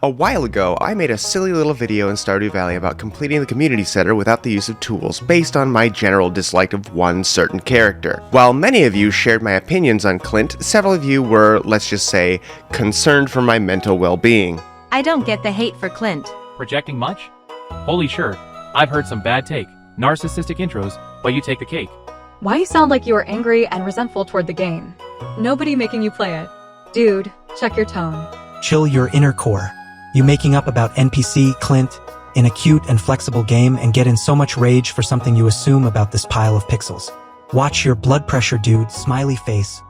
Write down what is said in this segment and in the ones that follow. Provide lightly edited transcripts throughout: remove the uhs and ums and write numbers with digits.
A while ago, I made a silly little video in Stardew Valley about completing the community center without the use of tools based on my general dislike of one certain character. While many of you shared my opinions on Clint, several of you were, let's just say, concerned for my mental well-being. I don't get the hate for Clint. Projecting much? Holy sure, I've heard some bad take, narcissistic intros, but you take the cake. Why you sound like you are angry and resentful toward the game? Nobody making you play it. Dude, check your tone. Chill your inner core. You making up about NPC, Clint, in a cute and flexible game and get in so much rage for something you assume about this pile of pixels. Watch your blood pressure, dude, smiley face.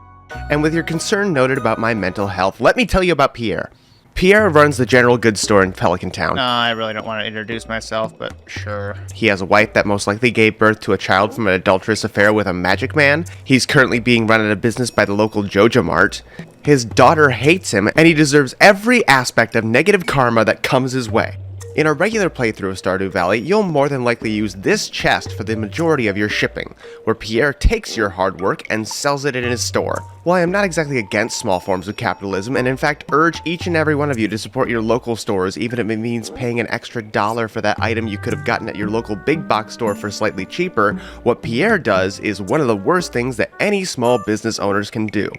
And with your concern noted about my mental health, let me tell you about Pierre. Pierre runs the general goods store in Pelican Town. I really don't want to introduce myself, but sure. He has a wife that most likely gave birth to a child from an adulterous affair with a magic man. He's currently being run out of business by the local Joja Mart. His daughter hates him, and he deserves every aspect of negative karma that comes his way. In a regular playthrough of Stardew Valley, you'll more than likely use this chest for the majority of your shipping, where Pierre takes your hard work and sells it in his store. While I am not exactly against small forms of capitalism, and in fact urge each and every one of you to support your local stores, even if it means paying an extra $1 for that item you could have gotten at your local big box store for slightly cheaper, what Pierre does is one of the worst things that any small business owners can do.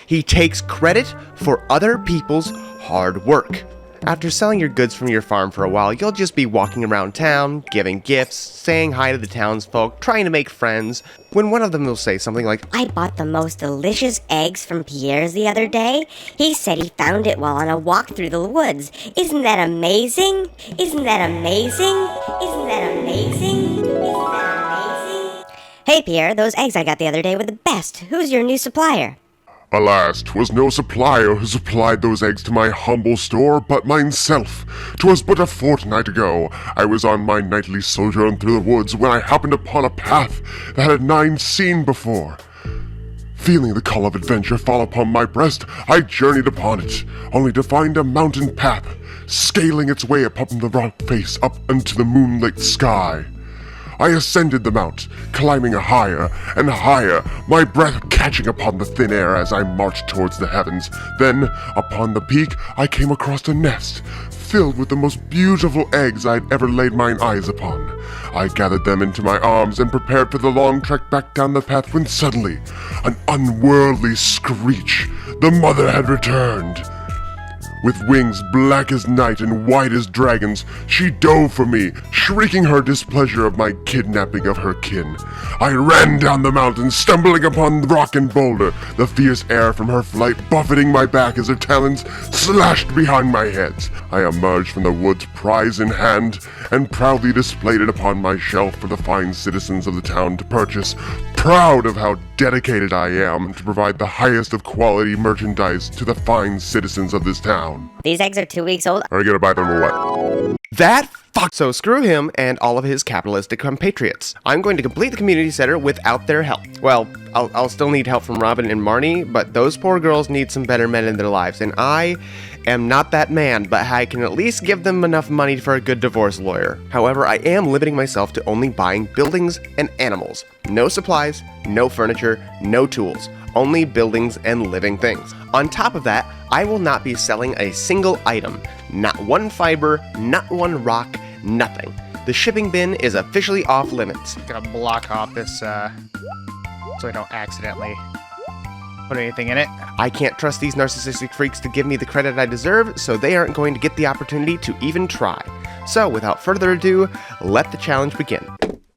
He takes credit for other people's hard work. After selling your goods from your farm for a while, you'll just be walking around town, giving gifts, saying hi to the townsfolk, trying to make friends, when one of them will say something like, I bought the most delicious eggs from Pierre's the other day. He said he found it while on a walk through the woods. Isn't that amazing? Isn't that amazing? Isn't that amazing? Isn't that amazing? Hey Pierre, those eggs I got the other day were the best. Who's your new supplier? Alas, 'twas no supplier who supplied those eggs to my humble store, but myself. 'Twas but a fortnight ago. I was on my nightly sojourn through the woods when I happened upon a path that had none seen before. Feeling the call of adventure fall upon my breast, I journeyed upon it, only to find a mountain path, scaling its way up the rock face up into the moonlit sky. I ascended the mount, climbing higher and higher, my breath catching upon the thin air as I marched towards the heavens. Then, upon the peak, I came across a nest, filled with the most beautiful eggs I'd ever laid mine eyes upon. I gathered them into my arms and prepared for the long trek back down the path when suddenly, an unworldly screech, the mother had returned. With wings black as night and white as dragons, she dove for me, shrieking her displeasure of my kidnapping of her kin. I ran down the mountain, stumbling upon rock and boulder, the fierce air from her flight buffeting my back as her talons slashed behind my head. I emerged from the woods, prize in hand, and proudly displayed it upon my shelf for the fine citizens of the town to purchase, proud of how dedicated I am to provide the highest of quality merchandise to the fine citizens of this town. These eggs are 2 weeks old. Are you gonna buy them or what? that fuck. So screw him and all of his capitalistic compatriots. I'm going to complete the community center without their help. Well, I'll still need help from Robin and Marnie, but those poor girls need some better men in their lives, and I am not that man, but I can at least give them enough money for a good divorce lawyer. However, I am limiting myself to only buying buildings and animals. No supplies, no furniture, no tools. Only buildings and living things. On top of that, I will not be selling a single item. Not one fiber, not one rock, nothing. The shipping bin is officially off limits. I'm gonna block off this so I don't accidentally put anything in it. I can't trust these narcissistic freaks to give me the credit I deserve, so they aren't going to get the opportunity to even try. So without further ado, let the challenge begin.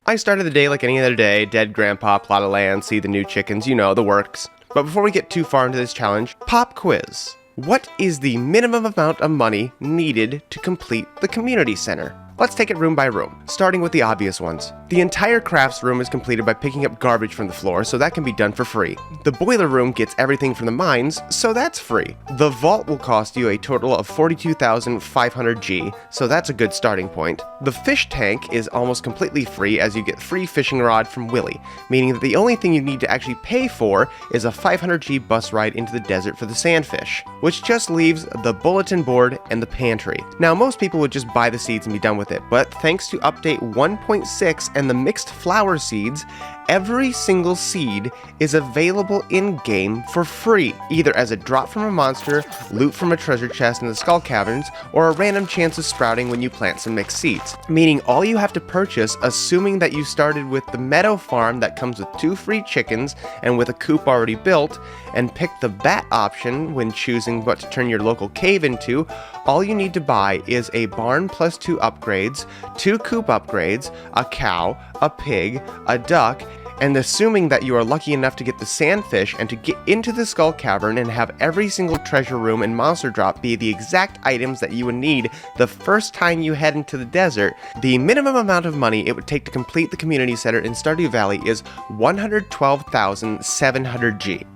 I started the day like any other day, dead grandpa, plot of land, see the new chickens, you know, the works. But before we get too far into this challenge, pop quiz. What is the minimum amount of money needed to complete the community center? Let's take it room by room, starting with the obvious ones. The entire crafts room is completed by picking up garbage from the floor, so that can be done for free. The boiler room gets everything from the mines, so that's free. The vault will cost you a total of 42,500 G, so that's a good starting point. The fish tank is almost completely free as you get free fishing rod from Willy, meaning that the only thing you need to actually pay for is a 500 G bus ride into the desert for the sandfish, which just leaves the bulletin board and the pantry. Now, most people would just buy the seeds and be done with it, but thanks to update 1.6 and the mixed flower seeds, every single seed is available in-game for free, either as a drop from a monster, loot from a treasure chest in the skull caverns, or a random chance of sprouting when you plant some mixed seeds. Meaning all you have to purchase, assuming that you started with the meadow farm that comes with 2 free chickens and with a coop already built, and pick the bat option when choosing what to turn your local cave into, all you need to buy is a barn plus 2 upgrades, 2 coop upgrades, a cow, a pig, a duck, and assuming that you are lucky enough to get the sandfish and to get into the skull cavern and have every single treasure room and monster drop be the exact items that you would need the first time you head into the desert, the minimum amount of money it would take to complete the community center in Stardew Valley is 112,700 G.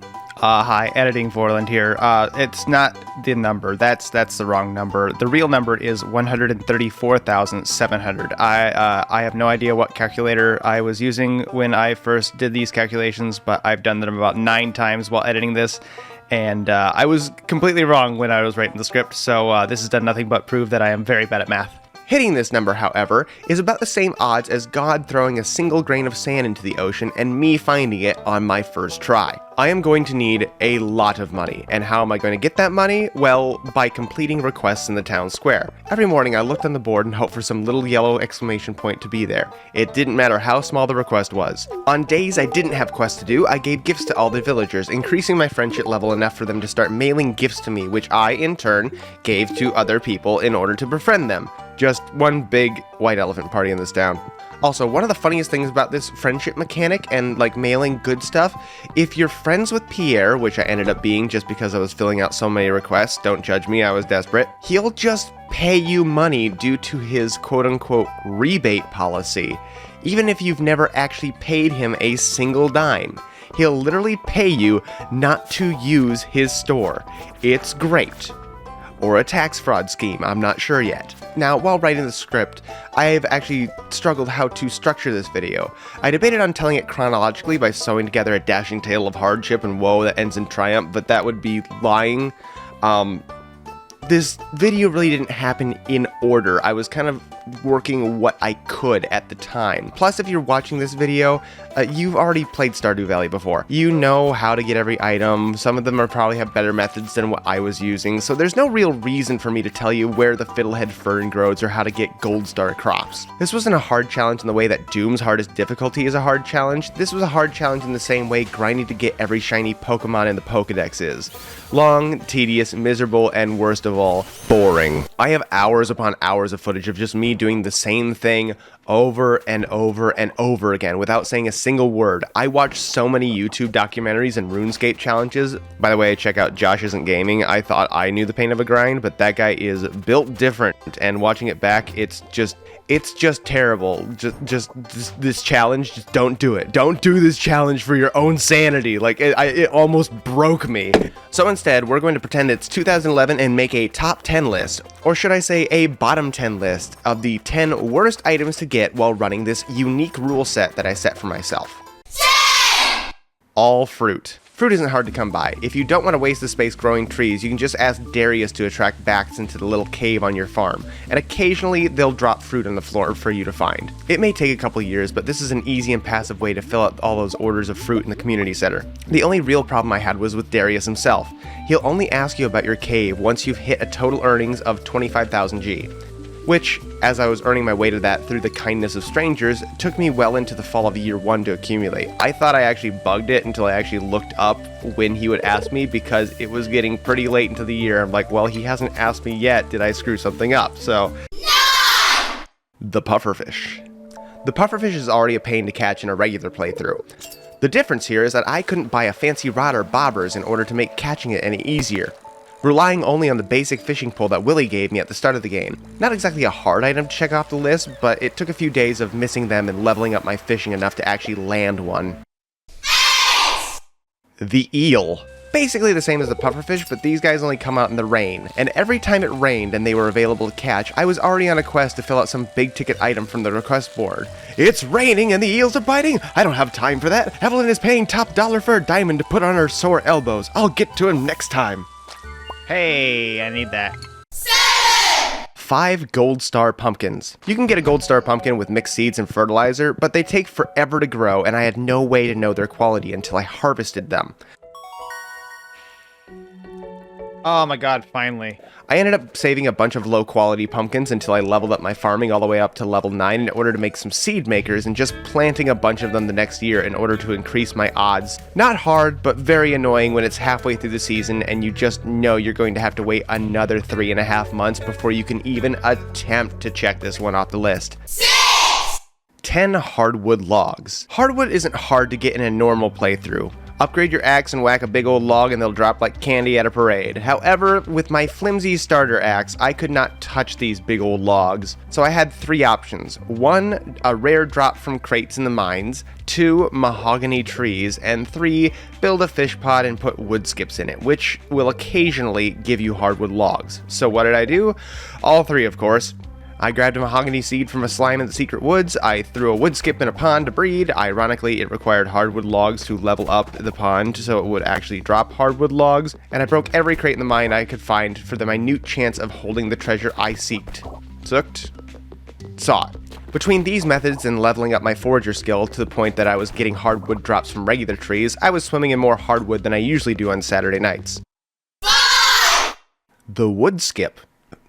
Hi, Editing Vorland here. It's not the number. That's the wrong number. The real number is 134,700. I have no idea what calculator I was using when I first did these calculations, but I've done them about 9 times while editing this, and I was completely wrong when I was writing the script, so this has done nothing but prove that I am very bad at math. Hitting this number, however, is about the same odds as God throwing a single grain of sand into the ocean and me finding it on my first try. I am going to need a lot of money, and how am I going to get that money? Well, by completing requests in the town square. Every morning I looked on the board and hoped for some little yellow exclamation point to be there. It didn't matter how small the request was. On days I didn't have quests to do, I gave gifts to all the villagers, increasing my friendship level enough for them to start mailing gifts to me, which I, in turn, gave to other people in order to befriend them. Just one big white elephant party in this town. Also, one of the funniest things about this friendship mechanic and like mailing good stuff, if you're friends with Pierre, which I ended up being just because I was filling out so many requests, don't judge me, I was desperate, he'll just pay you money due to his quote-unquote rebate policy, even if you've never actually paid him a single dime. He'll literally pay you not to use his store. It's great. Or a tax fraud scheme, I'm not sure yet. Now, while writing the script, I have actually struggled how to structure this video. I debated on telling it chronologically by sewing together a dashing tale of hardship and woe that ends in triumph, but that would be lying. This video really didn't happen in order. I was kind of working what I could at the time. Plus, if you're watching this video, you've already played Stardew Valley before. You know how to get every item. Some of them are probably have better methods than what I was using, so there's no real reason for me to tell you where the fiddlehead fern grows or how to get gold star crops. This wasn't a hard challenge in the way that Doom's hardest difficulty is a hard challenge. This was a hard challenge in the same way grinding to get every shiny Pokemon in the Pokedex is. Long, tedious, miserable, and worst of all, boring. I have hours upon hours of footage of just me doing the same thing over and over and over again without saying a single word. I watched so many YouTube documentaries and RuneScape challenges. By the way, check out Josh Isn't Gaming. I thought I knew the pain of a grind, but that guy is built different, and watching it back, it's just terrible. Just this challenge, just don't do it. Don't do this challenge for your own sanity. Like, it almost broke me. So instead, we're going to pretend it's 2011 and make a top 10 list, or should I say a bottom 10 list, of the 10 worst items to get while running this unique rule set that I set for myself. All fruit. Fruit isn't hard to come by. If you don't want to waste the space growing trees, you can just ask Darius to attract bats into the little cave on your farm, and occasionally they'll drop fruit on the floor for you to find. It may take a couple years, but this is an easy and passive way to fill out all those orders of fruit in the community center. The only real problem I had was with Darius himself. He'll only ask you about your cave once you've hit a total earnings of 25,000 G. Which, as I was earning my way to that through the kindness of strangers, took me well into the fall of year 1 to accumulate. I thought I actually bugged it until I actually looked up when he would ask me, because it was getting pretty late into the year. I'm like, well, he hasn't asked me yet, did I screw something up? So, no! The pufferfish. The pufferfish is already a pain to catch in a regular playthrough. The difference here is that I couldn't buy a fancy rod or bobbers in order to make catching it any easier, relying only on the basic fishing pole that Willie gave me at the start of the game. Not exactly a hard item to check off the list, but it took a few days of missing them and leveling up my fishing enough to actually land one. The eel. Basically the same as the pufferfish, but these guys only come out in the rain. And every time it rained and they were available to catch, I was already on a quest to fill out some big ticket item from the request board. It's raining and the eels are biting! I don't have time for that! Evelyn is paying top dollar for a diamond to put on her sore elbows. I'll get to him next time. Hey, I need that. 5 gold star pumpkins. You can get a gold star pumpkin with mixed seeds and fertilizer, but they take forever to grow and I had no way to know their quality until I harvested them. Oh my god, finally. I ended up saving a bunch of low quality pumpkins until I leveled up my farming all the way up to level 9 in order to make some seed makers and just planting a bunch of them the next year in order to increase my odds. Not hard, but very annoying when it's halfway through the season and you just know you're going to have to wait another 3.5 months before you can even attempt to check this one off the list. 10 hardwood logs. Hardwood isn't hard to get in a normal playthrough. Upgrade your axe and whack a big old log and they'll drop like candy at a parade. However, with my flimsy starter axe, I could not touch these big old logs. So I had 3 options. 1, a rare drop from crates in the mines. 2, mahogany trees. And 3, build a fish pod and put wood skips in it, which will occasionally give you hardwood logs. So what did I do? All 3, of course. I grabbed a mahogany seed from a slime in the secret woods, I threw a wood skip in a pond to breed. Ironically, it required hardwood logs to level up the pond so it would actually drop hardwood logs, and I broke every crate in the mine I could find for the minute chance of holding the treasure I sought. Between these methods and leveling up my forager skill to the point that I was getting hardwood drops from regular trees, I was swimming in more hardwood than I usually do on Saturday nights. The wood skip.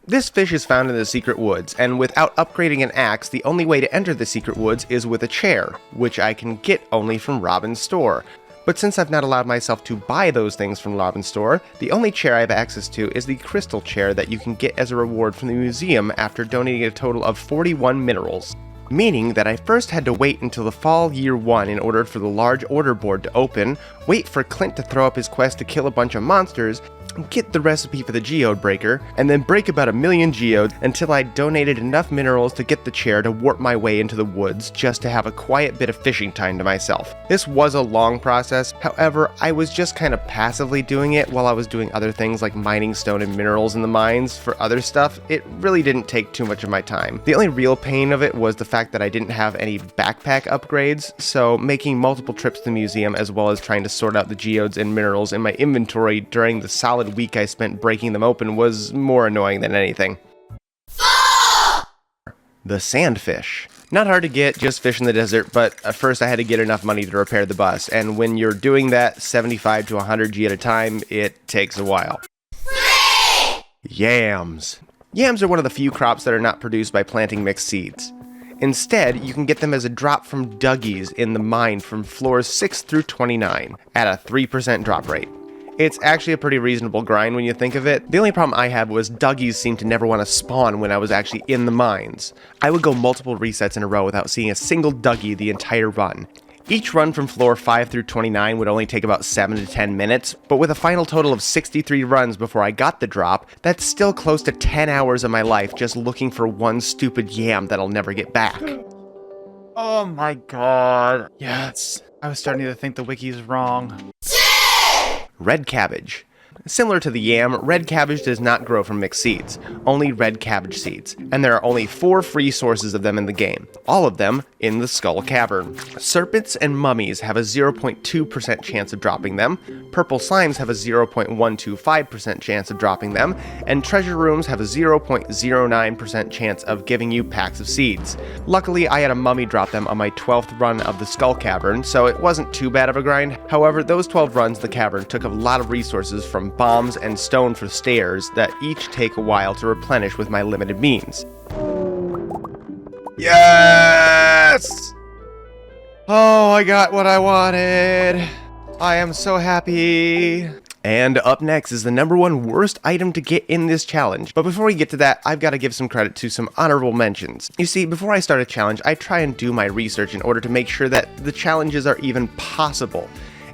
This fish is found in the secret woods, and without upgrading an axe, the only way to enter the secret woods is with a chair, which I can get only from Robin's store. But since I've not allowed myself to buy those things from Robin's store, the only chair I have access to is the crystal chair that you can get as a reward from the museum after donating a total of 41 minerals. Meaning that I first had to wait until the fall year 1 in order for the large order board to open, wait for Clint to throw up his quest to kill a bunch of monsters, get the recipe for the geode breaker, and then break about 1 million geodes until I donated enough minerals to get the chair to warp my way into the woods just to have a quiet bit of fishing time to myself. This was a long process, however, I was just kind of passively doing it while I was doing other things like mining stone and minerals in the mines for other stuff. It really didn't take too much of my time. The only real pain of it was the fact that I didn't have any backpack upgrades, so making multiple trips to the museum as well as trying to sort out the geodes and minerals in my inventory during the solid week I spent breaking them open was more annoying than anything. The sandfish. Not hard to get, just fish in the desert, but first I had to get enough money to repair the bus, and when you're doing that 75 to 100 G at a time, it takes a while. Yams. Yams are one of the few crops that are not produced by planting mixed seeds. Instead, you can get them as a drop from Dougie's in the mine from floors 6 through 29 at a 3% drop rate. It's actually a pretty reasonable grind when you think of it. The only problem I had was Dougie's seemed to never want to spawn when I was actually in the mines. I would go multiple resets in a row without seeing a single Dougie the entire run. Each run from floor 5 through 29 would only take about 7 to 10 minutes, but with a final total of 63 runs before I got the drop, that's still close to 10 hours of my life just looking for one stupid yam that I'll never get back. Oh my god. Yes. I was starting to think the wiki's wrong. Red cabbage. Similar to the yam, red cabbage does not grow from mixed seeds, only red cabbage seeds, and there are only 4 free sources of them in the game, all of them in the Skull Cavern. Serpents and mummies have a 0.2% chance of dropping them, purple slimes have a 0.125% chance of dropping them, and treasure rooms have a 0.09% chance of giving you packs of seeds. Luckily, I had a mummy drop them on my 12th run of the Skull Cavern, so it wasn't too bad of a grind. However, those 12 runs of the cavern took a lot of resources from bombs and stone for stairs that each take a while to replenish with my limited means. Yes! Oh, I got what I wanted. I am so happy. And up next is the #1 worst item to get in this challenge. But before we get to that, I've got to give some credit to some honorable mentions. You see, before I start a challenge, I try and do my research in order to make sure that the challenges are even possible.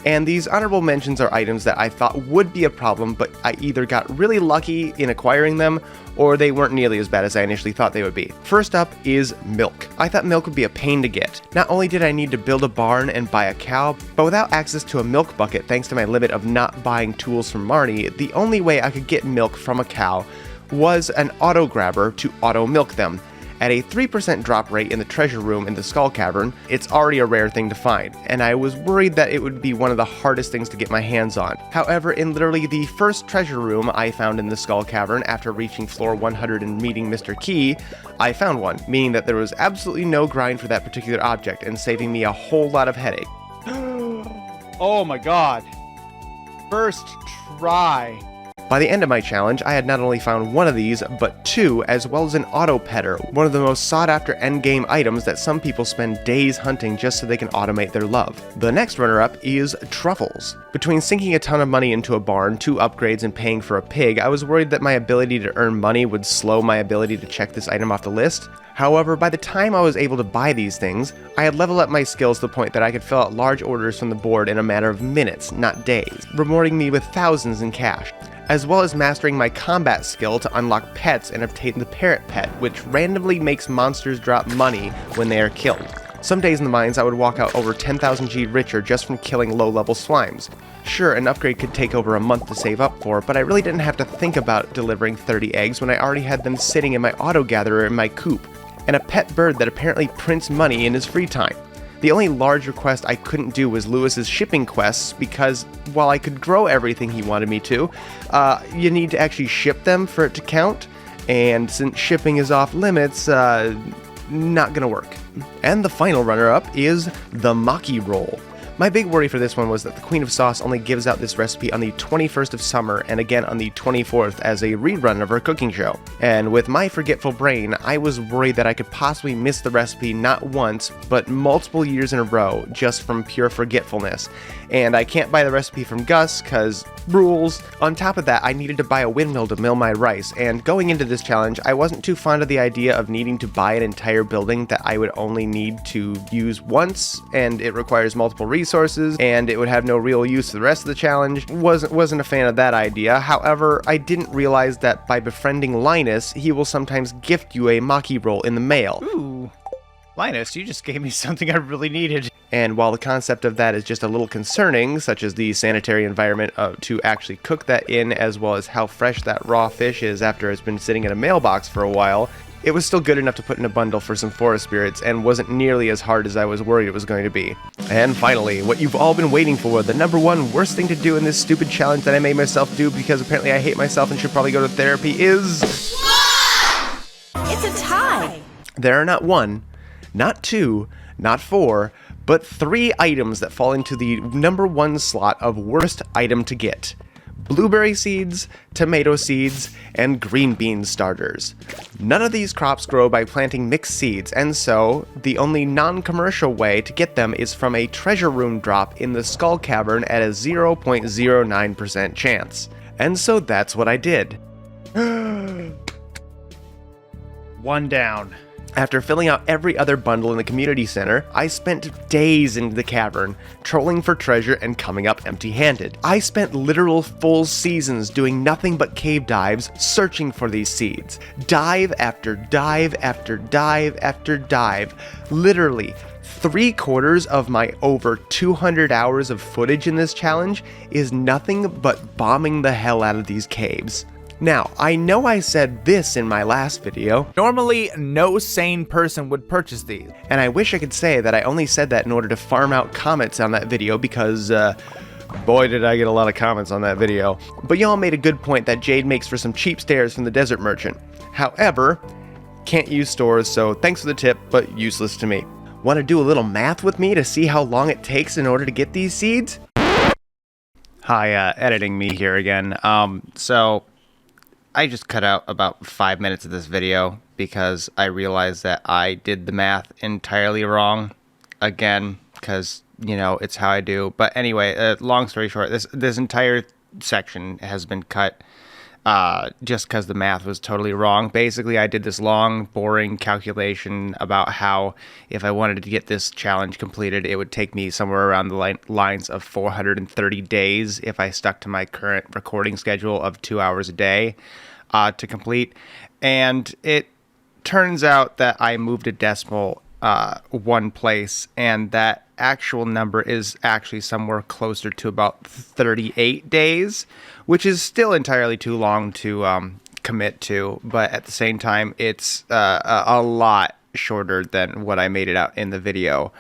And these honorable mentions are items that I thought would be a problem, but I either got really lucky in acquiring them, or they weren't nearly as bad as I initially thought they would be. First up is milk. I thought milk would be a pain to get. Not only did I need to build a barn and buy a cow, but without access to a milk bucket thanks to my limit of not buying tools from Marnie, the only way I could get milk from a cow was an auto grabber to auto milk them. At a 3% drop rate in the treasure room in the Skull Cavern, it's already a rare thing to find, and I was worried that it would be one of the hardest things to get my hands on. However, in literally the first treasure room I found in the Skull Cavern after reaching floor 100 and meeting Mr. Key, I found one, meaning that there was absolutely no grind for that particular object and saving me a whole lot of headache. Oh my god. First try. By the end of my challenge, I had not only found one of these, but two, as well as an auto petter, one of the most sought after endgame items that some people spend days hunting just so they can automate their love. The next runner-up is truffles. Between sinking a ton of money into a barn, 2 upgrades, and paying for a pig, I was worried that my ability to earn money would slow my ability to check this item off the list. However, by the time I was able to buy these things, I had leveled up my skills to the point that I could fill out large orders from the board in a matter of minutes, not days, rewarding me with thousands in cash, as well as mastering my combat skill to unlock pets and obtain the parrot pet, which randomly makes monsters drop money when they are killed. Some days in the mines I would walk out over 10,000 G richer just from killing low-level slimes. Sure, an upgrade could take over a month to save up for, but I really didn't have to think about delivering 30 eggs when I already had them sitting in my auto-gatherer in my coop, and a pet bird that apparently prints money in his free time. The only large request I couldn't do was Lewis's shipping quests because while I could grow everything he wanted me to, you need to actually ship them for it to count, and since shipping is off limits, not gonna work. And the final runner-up is the Maki Roll. My big worry for this one was that the Queen of Sauce only gives out this recipe on the 21st of summer and again on the 24th as a rerun of her cooking show. And with my forgetful brain, I was worried that I could possibly miss the recipe not once, but multiple years in a row just from pure forgetfulness. And I can't buy the recipe from Gus, cause rules. On top of that, I needed to buy a windmill to mill my rice, and going into this challenge, I wasn't too fond of the idea of needing to buy an entire building that I would only need to use once, and it requires multiple resources, and it would have no real use for the rest of the challenge. Wasn't a fan of that idea. However, I didn't realize that by befriending Linus, he will sometimes gift you a Maki roll in the mail. Ooh. Linus, you just gave me something I really needed. And while the concept of that is just a little concerning, such as the sanitary environment to actually cook that in, as well as how fresh that raw fish is after it's been sitting in a mailbox for a while, it was still good enough to put in a bundle for some forest spirits and wasn't nearly as hard as I was worried it was going to be. And finally, what you've all been waiting for, the number one worst thing to do in this stupid challenge that I made myself do because apparently I hate myself and should probably go to therapy is... It's a tie! There are not 1, not 2, not 4, but 3 items that fall into the number 1 slot of worst item to get. Blueberry seeds, tomato seeds, and green bean starters. None of these crops grow by planting mixed seeds, and so the only non-commercial way to get them is from a treasure room drop in the Skull Cavern at a 0.09% chance. And so that's what I did. 1 down. After filling out every other bundle in the community center, I spent days in the cavern, trolling for treasure and coming up empty-handed. I spent literal full seasons doing nothing but cave dives, searching for these seeds. Dive after dive after dive after dive. Literally, 3/4 of my over 200 hours of footage in this challenge is nothing but bombing the hell out of these caves. Now, I know I said this in my last video. Normally, no sane person would purchase these. And I wish I could say that I only said that in order to farm out comments on that video because, boy did I get a lot of comments on that video. But y'all made a good point that jade makes for some cheap stairs from the desert merchant. However, can't use stores, so thanks for the tip, but useless to me. Want to do a little math with me to see how long it takes in order to get these seeds? Hi, editing me here again. So I just cut out about 5 minutes of this video because I realized that I did the math entirely wrong again because, you know, it's how I do. But anyway, long story short, this entire section has been cut just because the math was totally wrong. Basically, I did this long, boring calculation about how if I wanted to get this challenge completed, it would take me somewhere around the lines of 430 days if I stuck to my current recording schedule of 2 hours a day to complete. And it turns out that I moved a decimal 1 place, and that actual number is actually somewhere closer to about 38 days, which is still entirely too long to commit to, but at the same time, it's a lot shorter than what I made it out in the video.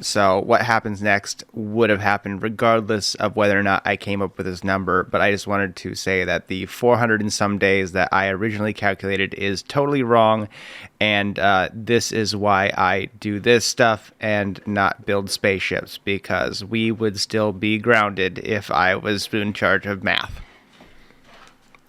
So what happens next would have happened regardless of whether or not I came up with this number, but I just wanted to say that the 400 and some days that I originally calculated is totally wrong, and this is why I do this stuff and not build spaceships, because we would still be grounded if I was in charge of math.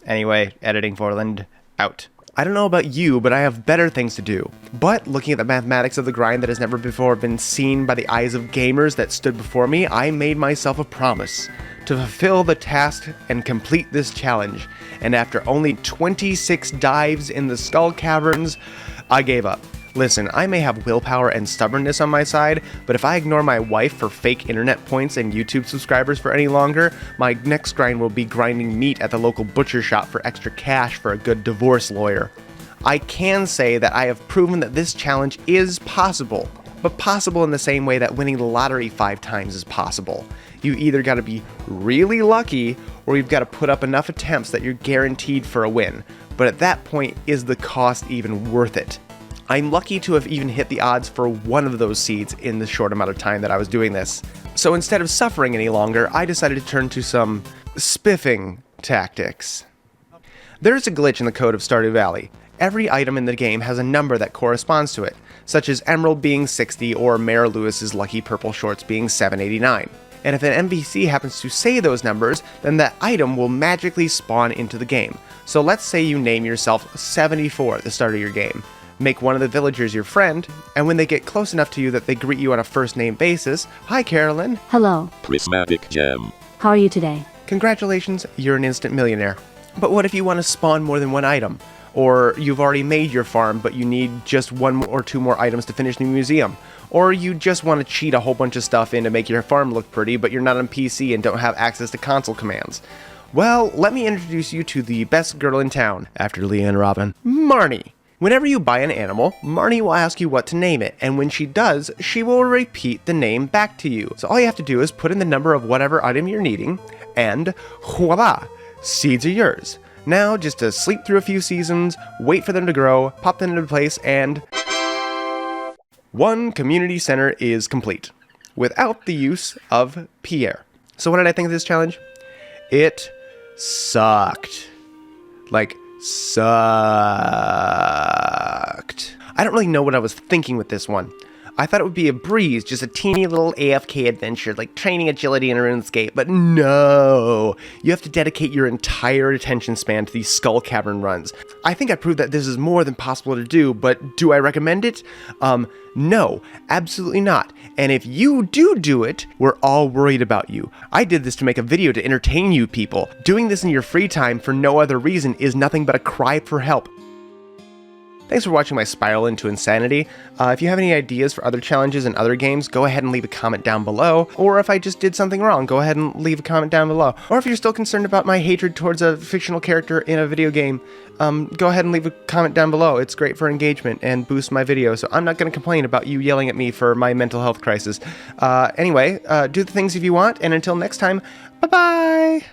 Anyway, editing Forland, out. I don't know about you, but I have better things to do. But looking at the mathematics of the grind that has never before been seen by the eyes of gamers that stood before me, I made myself a promise to fulfill the task and complete this challenge. And after only 26 dives in the skull caverns, I gave up. Listen, I may have willpower and stubbornness on my side, but if I ignore my wife for fake internet points and YouTube subscribers for any longer, my next grind will be grinding meat at the local butcher shop for extra cash for a good divorce lawyer. I can say that I have proven that this challenge is possible, but possible in the same way that winning the lottery 5 times is possible. You either gotta be really lucky, or you've gotta put up enough attempts that you're guaranteed for a win. But at that point, is the cost even worth it? I'm lucky to have even hit the odds for one of those seeds in the short amount of time that I was doing this. So instead of suffering any longer, I decided to turn to some spiffing tactics. There's a glitch in the code of Stardew Valley. Every item in the game has a number that corresponds to it, such as Emerald being 60 or Mayor Lewis's lucky purple shorts being 789. And if an NPC happens to say those numbers, then that item will magically spawn into the game. So let's say you name yourself 74 at the start of your game. Make one of the villagers your friend, and when they get close enough to you that they greet you on a first name basis, "Hi Carolyn." Hello. Prismatic Gem. How are you today? Congratulations, you're an instant millionaire. But what if you want to spawn more than one item? Or you've already made your farm, but you need just 1 or 2 more items to finish the museum? Or you just want to cheat a whole bunch of stuff in to make your farm look pretty, but you're not on PC and don't have access to console commands? Well, let me introduce you to the best girl in town, after Leah and Robin, Marnie. Whenever you buy an animal, Marnie will ask you what to name it, and when she does, she will repeat the name back to you. So all you have to do is put in the number of whatever item you're needing, and voila, seeds are yours. Now, just to sleep through a few seasons, wait for them to grow, pop them into place, and one community center is complete, without the use of Pierre. So what did I think of this challenge? It sucked. Sucked. I don't really know what I was thinking with this one. I thought it would be a breeze, just a teeny little AFK adventure, like training agility in a RuneScape, but no! You have to dedicate your entire attention span to these skull cavern runs. I think I proved that this is more than possible to do, but do I recommend it? No, absolutely not. And if you do it, we're all worried about you. I did this to make a video to entertain you people. Doing this in your free time for no other reason is nothing but a cry for help. Thanks for watching my spiral into insanity. If you have any ideas for other challenges in other games, go ahead and leave a comment down below. Or if I just did something wrong, go ahead and leave a comment down below. Or if you're still concerned about my hatred towards a fictional character in a video game, go ahead and leave a comment down below. It's great for engagement and boosts my video, so I'm not going to complain about you yelling at me for my mental health crisis. Anyway, do the things if you want, and until next time, bye-bye!